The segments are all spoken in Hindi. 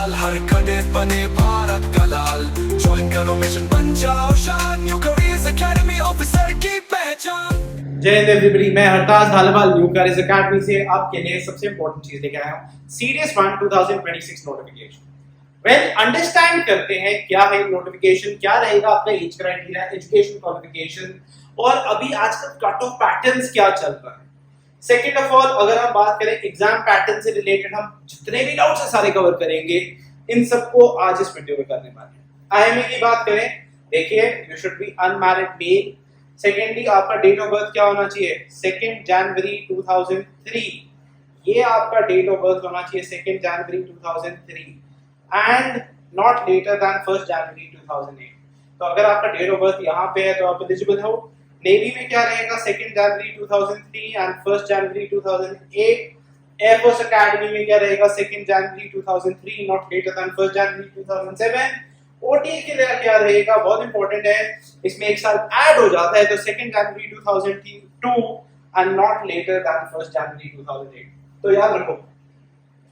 साल हर कैडेट बने भारत का लाल। ज्वाइन करो मिशन बन जाओ शान, न्यू करियर्स एकेडमी ऑफिसर की पहचान। जय हिंद एवरीबॉडी, मैं हरताज धालीवाल न्यू करियर्स एकेडमी से आपके लिए सबसे इंपॉर्टेंट चीज लेकर आया हूं, सीडीएस 1 2026 नोटिफिकेशन। वेल, अंडरस्टैंड करते हैं क्या है नोटिफिकेशन, क्या रहेगा आपका एज क्राइटेरिया, एजुकेशन क्वालिफिकेशन और अभी आजकल कट ऑफ पैटर्न्स क्या चल रहा है। सेकंड ऑफ ऑल, अगर हम बात करें एग्जाम पैटर्न से रिलेटेड, हम जितने भी डाउट्स है सारे कवर करेंगे। इन सबको आज इस वीडियो में करने वाले हैं। आईएमए की बात करें, देखिए you should be unmarried mail. Secondly, आपका डेट ऑफ बर्थ क्या होना चाहिए, 2 जनवरी 2003। ये आपका डेट ऑफ बर्थ होना चाहिए 2 जनवरी 2003 एंड नॉट लेटर देन 1 जनवरी 2008। तो अगर आपका डेट ऑफ बर्थ यहाँ पे है तो आप एलिजिबल हो। नेवी में क्या रहेगा, 2 जनवरी 2003 एंड 1 जनवरी 2008। एयरफोर्स एकेडमी में क्या रहेगा, 2 जनवरी 2003 नॉट लेटर देन 1 जनवरी 2007। ओटीए के लिए क्या रहेगा, बहुत इंपॉर्टेंट है, इसमें एक साल ऐड हो जाता है तो 2 जनवरी 2002 एंड नॉट लेटर देन 1 जनवरी 2008। तो याद रखो,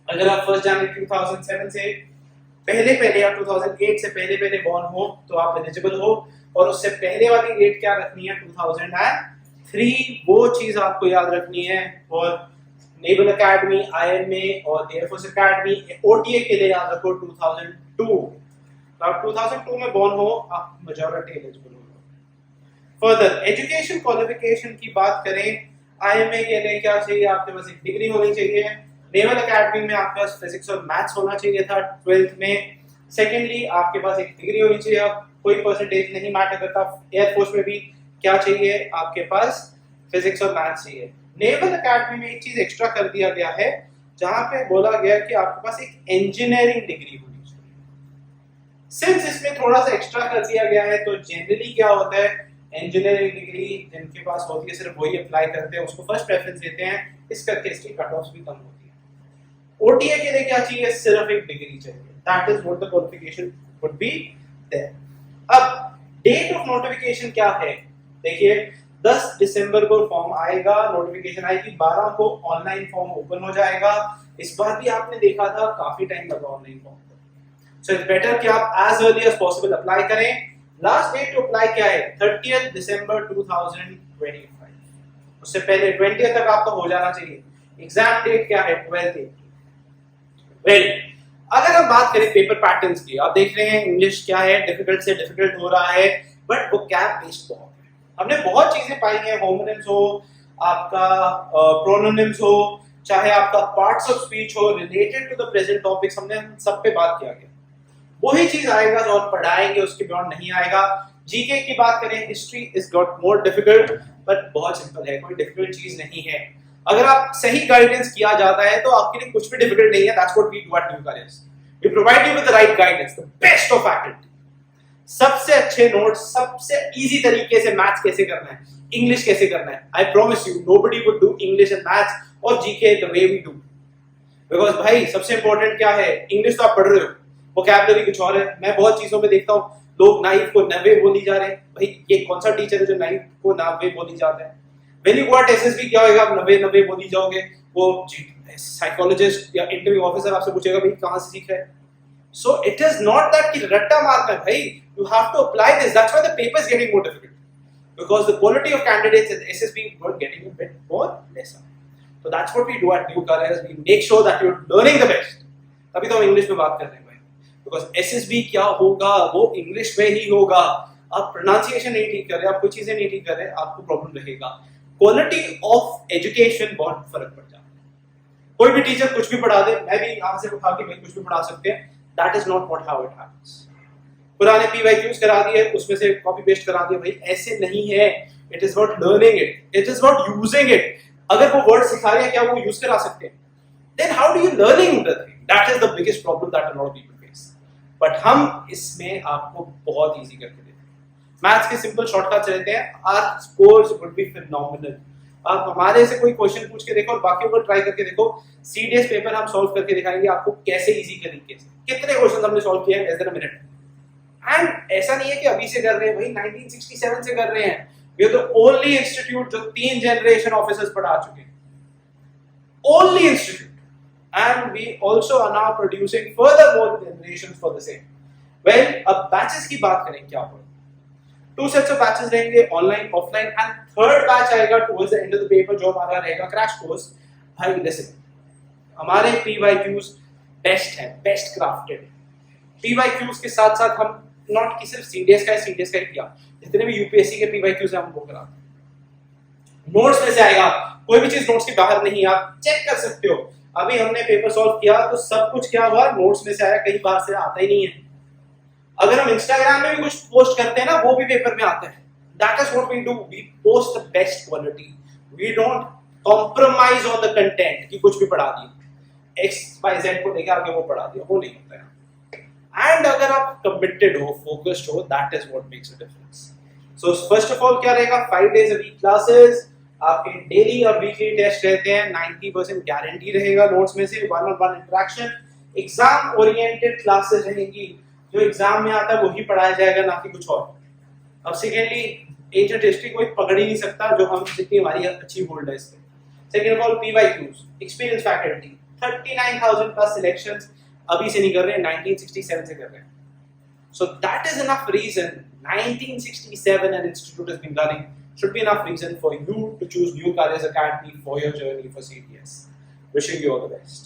अगर आप 1 जनवरी 2007 से पहले या 2008 से पहले बॉर्न हो तो आप एलिजिबल हो, और उससे पहले वाली डेट क्या रखनी है, 2003, वो चीज आपको याद रखनी है। और नेवल एकेडमी, आईएमए और एयरफोर्स एकेडमी, ओटीए के लिए याद रखो 2002। तो आप 2002 में बॉर्न हो, आप मेजॉरिटी एलिजिबल हो। फर्दर एजुकेशन क्वालिफिकेशन की बात करें, आईएमए के लिए क्या चाहिए, आपके पास एक डिग्री होनी चाहिए। नेवल एकेडमी में आपके पास फिजिक्स और मैथ्स होना चाहिए था 12th में। सेकेंडली, आपके पास एक डिग्री होनी चाहिए, आप कोई परसेंटेज नहीं मैटर करता। एयरफोर्स में भी क्या चाहिए, आपके पास फिजिक्स और मैथ्स चाहिए। नेवल एकेडमी में एक चीज एक्स्ट्रा कर दिया गया है, जहां पे बोला गया कि आपके पास एक इंजीनियरिंग डिग्री होनी चाहिए। सिंस इसमें थोड़ा सा एक्स्ट्रा कर दिया गया है, तो जनरली क्या होता है, इंजीनियरिंग डिग्री जिनके पास होती है सिर्फ वही अप्लाई करते हैं, उसको फर्स्ट प्रेफरेंस देते हैं। इस करके इसकी कट ऑफ्स भी कम होती है। ओटीए के लिए क्या चाहिए, सिर्फ एक डिग्री चाहिए। That is what the qualification would be there. अब डेट ऑफ नोटिफिकेशन क्या है, देखिए 10 दिसंबर को फॉर्म आएगा, नोटिफिकेशन आएगी, 12 को ऑनलाइन फॉर्म ओपन हो जाएगा। इस बार भी आपने देखा था काफी टाइम लगा ऑनलाइन फॉर्म को, सो इट्स बेटर कि आप as early as possible apply करें। लास्ट डेट टू अप्लाई क्या है, 30 दिसंबर 2025। उससे पहले 20 तक आपका हो जाना चाहिए। एग्जाम डेट क्या है, 12 वेल, अगर हम बात करें पेपर पैटर्न्स की, आप देख रहे हैं इंग्लिश क्या है, डिफिकल्ट से डिफिकल्ट हो रहा है, बट वो कैप बेस्ड बहुत है। हमने बहुत चीजें पाई हैं, होमोनिम्स हो, आपका प्रोनोनिम्स हो, चाहे आपका पार्ट्स ऑफ स्पीच हो, related to the present topics, हमने सब पे बात किया गया। वही चीज आएगा जो हम पढ़ाएंगे, उसके बियॉन्ड नहीं आएगा। जीके की बात करें, history is got more difficult, but बहुत सिंपल है, कोई डिफिकल्ट चीज नहीं है। अगर आप सही गाइडेंस किया जाता है तो आपके लिए कुछ भी डिफिकल्ट नहीं है। That's what we do at new careers. We provide you with the right guidance, the best of faculty, सबसे अच्छे नोट्स, सबसे इजी तरीके से मैथ्स कैसे करना है, इंग्लिश कैसे करना है। I promise you nobody would do English and maths और GK the way we do, because भाई सबसे इंपॉर्टेंट क्या है, इंग्लिश तो आप पढ़ रहे हो, वोकैबुलरी कुछ और है। मैं बहुत चीजों में देखता हूँ लोग नाइफ को नवे बोली जा रहे हैं। भाई ये कौन सा टीचर है जो नाइफ को नवे बोली जाता है। When you go at SSB क्या होगा, आप नवे बोली जाओगे, वो साइकोलॉजिस्ट या इंटरव्यू ऑफिसर आपसे पूछेगा भाई कहां से सीख रहे हैं। So it is not that कि रट्टा मारना है भाई, you have to apply this. That's why the paper is getting more difficult, because the quality of candidates in SSB were getting a bit more lesser. So that's what we do at New Careers. We make sure that you're learning the best. तभी तो हम इंग्लिश में बात कर रहे हैं भाई, because SSB क्या होगा वो इंग्लिश में ही होगा। आप प्रोनाउंसिएशन नहीं ठीक कर रहे, आप कुछ चीजें नहीं ठीक कर रहे, आपको प्रॉब्लम रहेगा। क्वालिटी ऑफ एजुकेशन बहुत फर्क पड़ जाता है। कोई भी टीचर कुछ भी पढ़ा दे, मैं भी यहाँ से उठा के भाई कुछ भी पढ़ा सकते हैं। That is not what how it happens. पुराने PYQs करा दिए, उसमें से कॉपी पेस्ट करा दिए, भाई ऐसे नहीं है। It is about learning it. It is about using it. अगर वो वर्ड सिखा रहे हैं, क्या वो यूज करा सकते हैं? Then how do you learning the thing? That is the biggest problem that a lot of people face. But हम इसमें आपको बहुत easy करके देते हैं। मैथ्स के सिंपल शॉर्टकट्स रहते हैं। Our scores would be phenomenal. आप हमारे से कोई क्वेश्चन पूछ के देखो और बाकियों को ट्राई करके देखो। सीडीएस पेपर हम सॉल्व करके दिखाएंगे आपको कैसे इजी तरीके से। कितने क्वेश्चंस हमने सॉल्व किए हैं less than a minute. And ऐसा नहीं है कि अभी से कर रहे हैं भाई, 1967 से कर रहे हैं। We are the only institute जो 3 जनरेशन ऑफिसर्स पढ़ा चुके हैं, only institute. and we also are now producing further more generations for the same. Well, अब batches की बात करें क्या होगा? 2 sets of batches रहेंगे online offline and third batch आएगा towards the end of the paper जो हमारा रहेगा क्रैश कोर्स. भाई लिसन, हमारे PYQs बेस्ट है, बेस्ट क्राफ्टेड. PYQs के साथ साथ हम नॉट कि सिर्फ CDS का ही किया, जितने भी UPSC के PYQs हैं हम वो करा. नोट्स में से आएगा, कोई भी चीज नोट्स के बाहर नहीं, आप चेक कर सकते हो. अभी हमने पेपर सॉल्व किया तो सब कुछ क्या हुआ, नोट्स में से आया, कहीं बाहर से आता ही नहीं है. अगर हम इंस्टाग्राम में भी कुछ पोस्ट करते हैं ना, वो भी पेपर में आता है. That is what we do, we post the best quality. We don't compromise on the content कि कुछ भी पढ़ा दिया, XYZ को लेकर आगे वो पढ़ा दिया, वो नहीं होता है. एंड अगर आप कमिटेड हो, फोकस्ड हो, that is what makes a difference. So first of all क्या रहेगा, 5 days a week क्लासेस, आपके डेली और वीकली टेस्ट रहते हैं, 90% गारंटी रहेगा नोट्स में से, 1-on-1 interaction, exam oriented classes रहेंगी. जो एग्जाम में आता है वही पढ़ाया जाएगा, ना कि कुछ और. अब सेकेंडली एंशिएंट हिस्ट्री कोई पकड़ ही नहीं सकता जो हम जितनी हमारी अच्छी होल्ड है इसमें. Second of all PYQs, experience faculty, 39,000 plus selections अभी से नहीं कर रहे हैं, 1967 से कर रहे हैं. So that is enough reason. 1967 an institute has been running should be enough reason for you to choose New Careers Academy for your journey for CDS. Wishing you all the best.